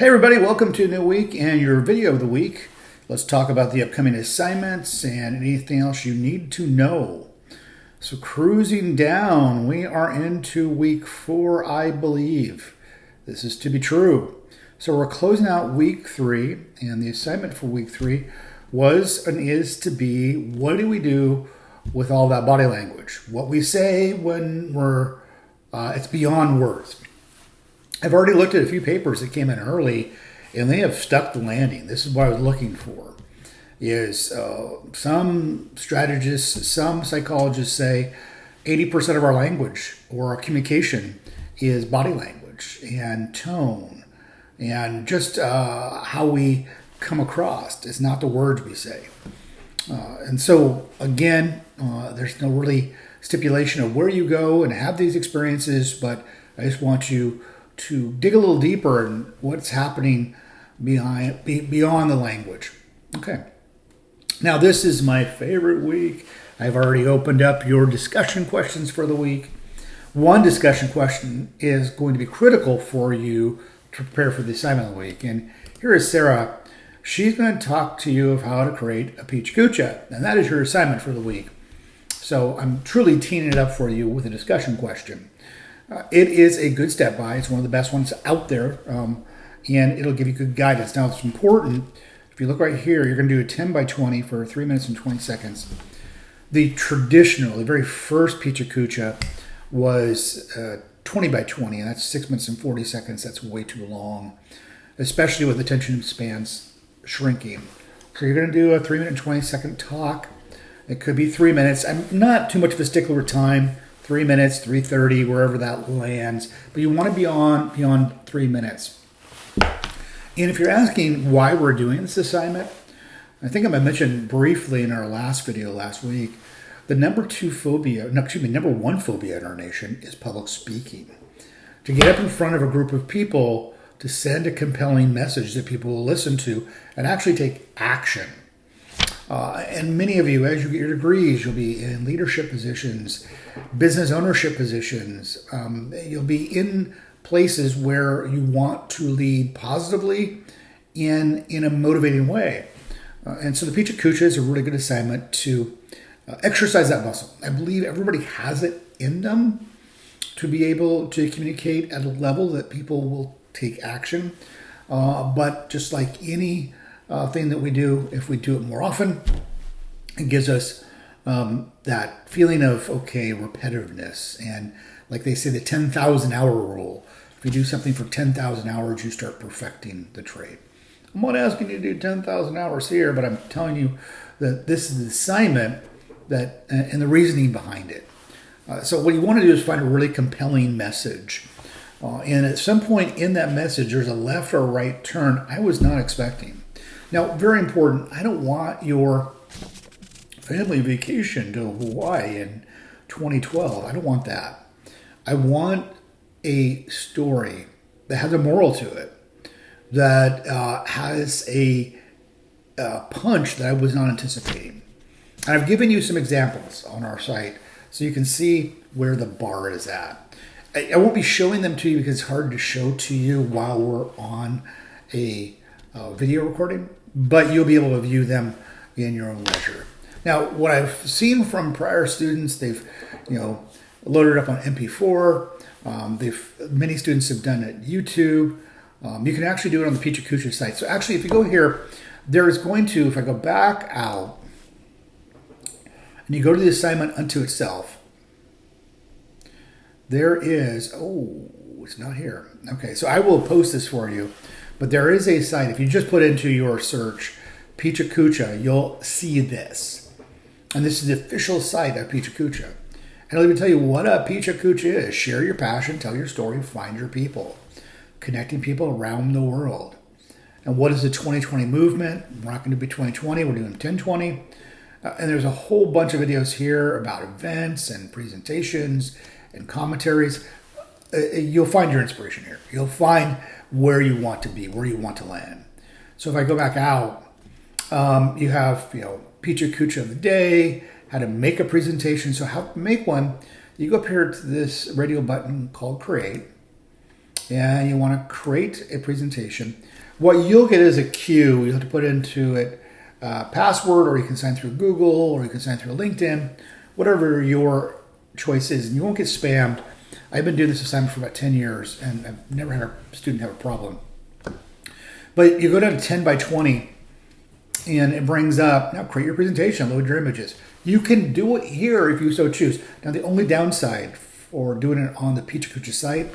Hey everybody, welcome to a new week and your video of the week. Let's talk about the upcoming assignments and anything else you need to know. So cruising down, we are into week 4, I believe. This is to be true. So we're closing out week 3, and the assignment for week 3 was and is to be, what do we do with all that body language? What we say when it's beyond words. I've already looked at a few papers that came in early, and they have stuck the landing. This is what I was looking for. Some strategists, some psychologists say 80% of our language or our communication is body language and tone and just how we come across. It's not the words we say. And so, again, there's no really stipulation of where you go and have these experiences, but I just want you to dig a little deeper in what's happening beyond the language. Okay. Now, this is my favorite week. I've already opened up your discussion questions for the week. One discussion question is going to be critical for you to prepare for the assignment of the week. And here is Sarah. She's going to talk to you of how to create a peach kucha. And that is your assignment for the week. So I'm truly teeing it up for you with a discussion question. It is a good step by. It's one of the best ones out there, and it'll give you good guidance. Now, it's important. If you look right here, you're going to do a 10 by 20 for 3 minutes and 20 seconds. The very first Pizza Kucha was 20 by 20, and that's 6 minutes and 40 seconds. That's way too long, especially with attention spans shrinking. So you're going to do a 3 minute and 20 second talk. It could be 3 minutes. I'm not too much of a stickler with time. 3 minutes, 3:30, wherever that lands. But you want to be on beyond 3 minutes. And if you're asking why we're doing this assignment, I think I mentioned briefly in our last video last week, the number one phobia in our nation is public speaking. To get up in front of a group of people, to send a compelling message that people will listen to, and actually take action. And many of you, as you get your degrees, you'll be in leadership positions, business ownership positions. You'll be in places where you want to lead positively in a motivating way. And so the Pizza Kucha is a really good assignment to exercise that muscle. I believe everybody has it in them to be able to communicate at a level that people will take action. But just like any thing that we do, if we do it more often, it gives us that feeling of, repetitiveness. And like they say, the 10,000 hour rule. If you do something for 10,000 hours, you start perfecting the trade. I'm not asking you to do 10,000 hours here, but I'm telling you that this is the assignment and the reasoning behind it. So what you want to do is find a really compelling message. And at some point in that message, there's a left or right turn I was not expecting. Now, very important, I don't want your family vacation to Hawaii in 2012. I don't want that. I want a story that has a moral to it, that has a punch that I was not anticipating. And I've given you some examples on our site so you can see where the bar is at. I won't be showing them to you because it's hard to show to you while we're on a video recording, but you'll be able to view them in your own leisure. Now, what I've seen from prior students, they've loaded up on MP4. Many students have done it YouTube. You can actually do it on the Pizza Kucha site. So actually, if you go here, there is going to, if I go back out, and you go to the assignment unto itself, there is, it's not here. Okay, so I will post this for you. But there is a site, if you just put into your search Pizza Kucha, you'll see this. And this is the official site of Pizza Kucha. And I'll even tell you what a Pizza Kucha is. Share your passion, tell your story, find your people. Connecting people around the world. And what is the 2020 movement? We're not going to be 2020, we're doing 1020. And there's a whole bunch of videos here about events and presentations and commentaries. You'll find your inspiration here. You'll find where you want to be, where you want to land. So if I go back out, you have, Pizza Kucha of the day, how to make a presentation. So how to make one, you go up here to this radio button called Create, and you want to create a presentation. What you'll get is a queue. You'll have to put into it password, or you can sign through Google, or you can sign through LinkedIn, whatever your choice is, and you won't get spammed. I've been doing this assignment for about 10 years, and I've never had a student have a problem. But you go down to 10 by 20, and it brings up, now create your presentation, load your images. You can do it here if you so choose. Now, the only downside for doing it on the PechaKucha site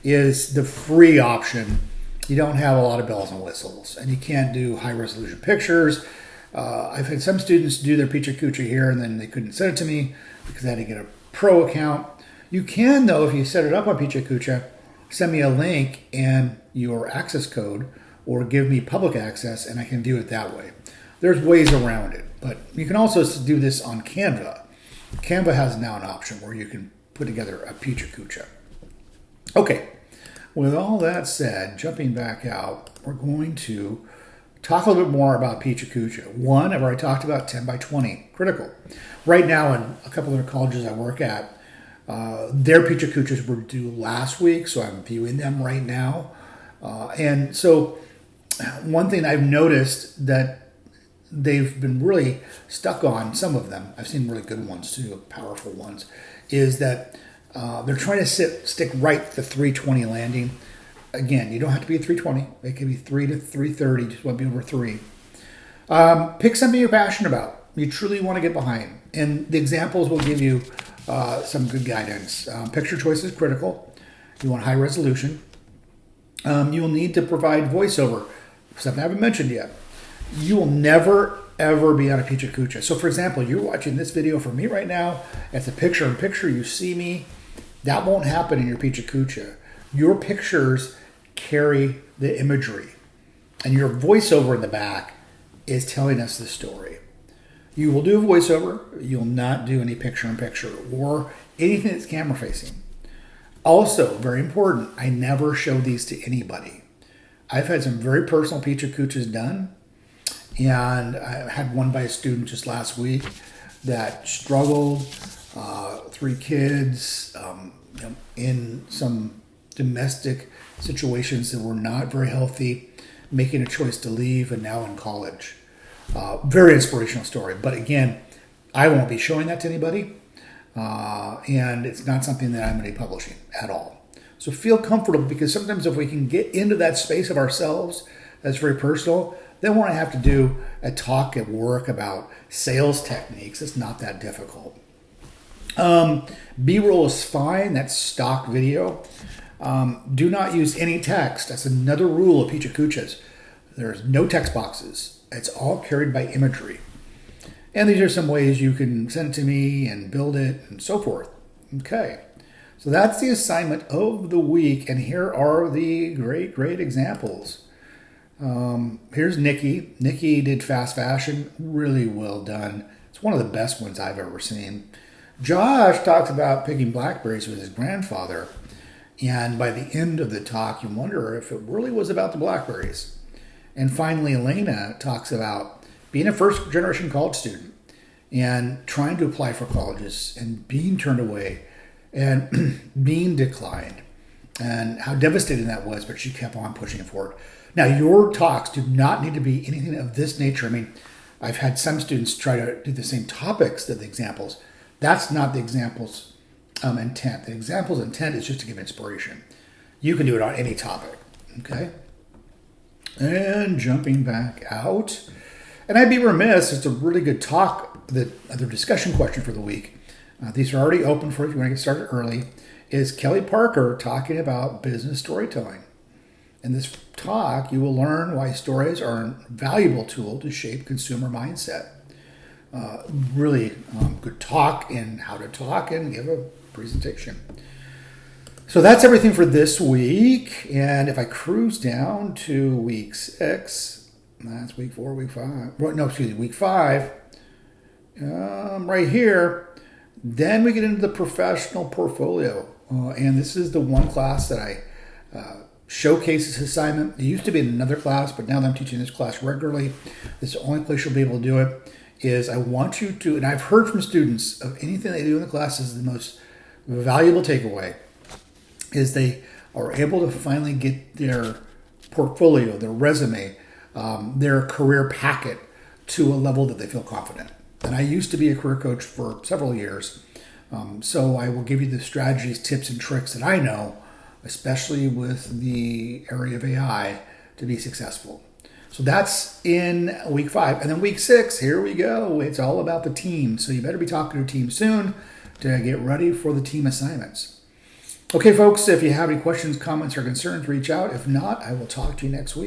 is the free option. You don't have a lot of bells and whistles, and you can't do high-resolution pictures. I've had some students do their PechaKucha here, and then they couldn't send it to me because they had to get a pro account. You can, though, if you set it up on PechaKucha, send me a link and your access code, or give me public access, and I can do it that way. There's ways around it, but you can also do this on Canva. Canva has now an option where you can put together a PechaKucha. Okay, with all that said, jumping back out, we're going to talk a little bit more about PechaKucha. One, I've already talked about 10 by 20, critical. Right now, in a couple of the colleges I work at, their PechaKuchas were due last week, so I'm viewing them right now. And so one thing I've noticed that they've been really stuck on, some of them, I've seen really good ones too, powerful ones, is that they're trying to stick right to the 320 landing. Again, you don't have to be at 320. It can be 3 to 330, just want to be over 3. Pick something you're passionate about, you truly want to get behind. And the examples will give you some good guidance. Picture choice is critical. You want high resolution. You will need to provide voiceover, something I haven't mentioned yet. You will never, ever be on a PechaKucha. So, for example, you're watching this video from me right now. It's a picture-in-picture. You see me. That won't happen in your PechaKucha. Your pictures carry the imagery, and your voiceover in the back is telling us the story. You will do a voiceover. You'll not do any picture-in-picture or anything that's camera-facing. Also, very important, I never show these to anybody. I've had some very personal PechaKuchas done, and I had one by a student just last week that struggled, 3 kids, in some domestic situations that were not very healthy, making a choice to leave, and now in college. Very inspirational story. But again, I won't be showing that to anybody, and it's not something that I'm going to be publishing at all. So feel comfortable, because sometimes if we can get into that space of ourselves that's very personal, then when I have to do a talk at work about sales techniques, it's not that difficult. B-roll is fine. That's stock video. Do not use any text. That's another rule of PechaKuchas. There's no text boxes. It's all carried by imagery. And these are some ways you can send it to me and build it and so forth. Okay. So that's the assignment of the week. And here are the great examples. Here's Nikki. Nikki did fast fashion. Really well done. It's one of the best ones I've ever seen. Josh talks about picking blackberries with his grandfather. And by the end of the talk, you wonder if it really was about the blackberries. And finally, Elena talks about being a first-generation college student and trying to apply for colleges and being turned away and being declined, and how devastating that was, but she kept on pushing forward. Now, your talks do not need to be anything of this nature. I mean, I've had some students try to do the same topics that the examples. That's not the examples intent. The examples intent is just to give inspiration. You can do it on any topic, okay? And jumping back out, and I'd be remiss, it's a really good talk, the other discussion question for the week. These are already open for if you want to get started early, is Kelly Parker talking about business storytelling. In this talk, you will learn why stories are a valuable tool to shape consumer mindset. Really good talk in how to talk and give a presentation. So that's everything for this week. And if I cruise down to week 6, that's week 4, week 5. No, excuse me, week 5. Right here. Then we get into the professional portfolio. And this is the one class that I showcase this assignment. It used to be in another class, but now that I'm teaching this class regularly, this is the only place you'll be able to do it, is I want you to, and I've heard from students of anything they do in the class is the most valuable takeaway, is they are able to finally get their portfolio, their resume, their career packet to a level that they feel confident. And I used to be a career coach for several years, so I will give you the strategies, tips, and tricks that I know, especially with the area of AI, to be successful. So that's in week 5. And then week 6, here we go. It's all about the team. So you better be talking to your team soon to get ready for the team assignments. Okay, folks, if you have any questions, comments, or concerns, reach out. If not, I will talk to you next week.